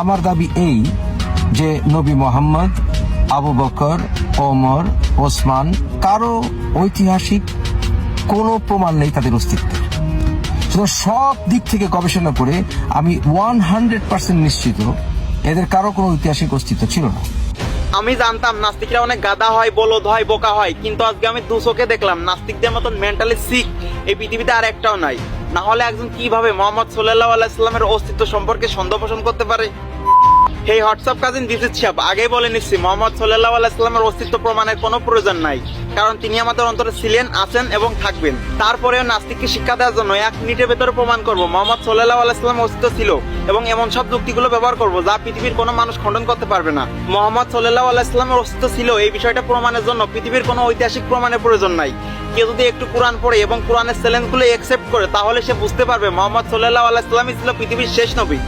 আমার দাবি এই যে নবী মোহাম্মদ, আবু বকর, ওমর, ওসমান কারো ঐতিহাসিক কোনো প্রমাণ নেই তাদের অস্তিত্বের। সব দিক থেকে গবেষণা করে আমি 100% নিশ্চিত এদের কারো কোনো ঐতিহাসিক অস্তিত্ব ছিল না। আমি জানতাম নাস্তিকরা অনেক গাধা হয়, বলদ হয়, বোকা হয়, কিন্তু আজকে আমি দু চোখে দেখলাম নাস্তিকদের মতন মেন্টালি সিক এই পৃথিবীতে আর একটাও নাই। না হলে একজন কিভাবে মোহাম্মদ সাল্লাল্লাহু আলাইহি সাল্লামের অস্তিত্ব সম্পর্কে সন্দেহ পোষণ করতে পারে? Hey WhatsApp cousin, this is Shihab. আগেই বলে নিচ্ছি, মোহাম্মদ সাল্লাল্লাহু আলাইহি সাল্লামের অস্তিত্ব প্রমাণের কোনো প্রয়োজন নাই, কারণ তিনি আমাদের অন্তরে ছিলেন, আছেন এবং থাকবেন। তারপরেও নাস্তিককে শিক্ষা দেওয়ার জন্য 1 মিনিটের ভেতরে প্রমাণ করবো মোহাম্মদ সাল্লাল্লাহু আলাইহি সাল্লামের অস্তিত্ব ছিল, এবং এমন সব যুক্তিগুলো ব্যবহার করবো যা পৃথিবীর কোনো মানুষ খণ্ডন করতে পারবে না। মোহাম্মদ সাল্লাল্লাহু আলাইহি সাল্লামের অস্তিত্ব ছিল এই বিষয়টা প্রমাণের জন্য পৃথিবীর কোনো ঐতিহাসিক প্রমাণের প্রয়োজন নাই। কেউ যদি একটু কোরআন পড়ে এবং কোরআনের চ্যালেঞ্জগুলো একসেপ্ট করে, তাহলে সে বুঝতে পারবে মোহাম্মদ সাল্লাল্লাহু আলাইহি সাল্লামই ছিল পৃথিবীর শেষ নবী।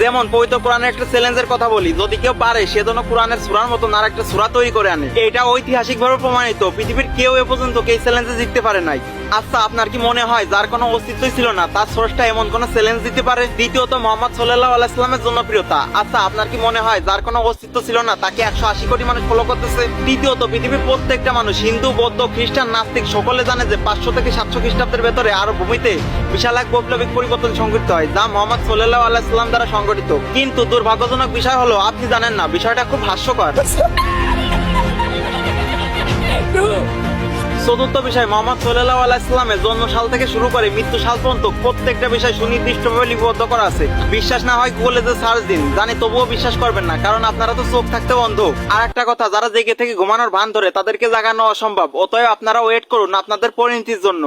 যেমন পবিত্র কোরআনের একটা চ্যালেঞ্জের কথা বলি, যদি কেউ পারে সে যেন কোরআনের সূরার মতো আর একটা সূরা তৈরি করে আনে। এটা ঐতিহাসিকভাবে প্রমাণিত, পৃথিবীর কেউ এ পর্যন্ত এই চ্যালেঞ্জে জিততে পারে নাই। আচ্ছা, আপনার কি মনে হয় যার কোনো অস্তিত্বই ছিল না তার স্রষ্টা এমন কোন চ্যালেঞ্জ দিতে পারে? দ্বিতীয়ত, মোহাম্মদ সাল্লাল্লাহু আলাইহি সাল্লামের জনপ্রিয়তা। আচ্ছা, আপনার কি মনে হয় যার কোনো অস্তিত্ব ছিল না তাকে 180 কোটি মানুষ ফলো করতেছে? তৃতীয়ত, পৃথিবীর প্রত্যেকটা মানুষ, হিন্দু, বৌদ্ধ, খ্রিস্টান, নাস্তিক, সকলে জানে যে 500 থেকে 700 খ্রিস্টাব্দের ভেতরে আরব ভূমিতে বিশাল এক বৈপ্লবিক পরিবর্তন সংঘটিত হয়, যা মোহাম্মদ সাল্লাল্লাহু আলাইহি সাল্লাম দ্বারা সংঘটিত। কিন্তু দুর্ভাগ্যজনক বিষয় হলো আপনি জানেন না, বিষয়টা খুব হাস্যকর। চতুর্থ বিষয়, মোহাম্মদ সাল্লাল্লাহু আলাইহি সাল্লামের জন্মসাল থেকে শুরু করে মৃত্যু সাল পর্যন্ত প্রত্যেকটা বিষয় সুনির্দিষ্টভাবে লিপিবদ্ধ করা আছে। বিশ্বাস না হয় গুগলে যে সার্চ দিন, জানি তবুও বিশ্বাস করবেন না, কারণ আপনারা তো চোখ থাকতে অন্ধ। আর একটা কথা, যারা জেগে থেকে ঘুমানোর ভান ধরে তাদেরকে জাগানো অসম্ভব, অতএব আপনারা ওয়েট করুন আপনাদের পরিণতির জন্য।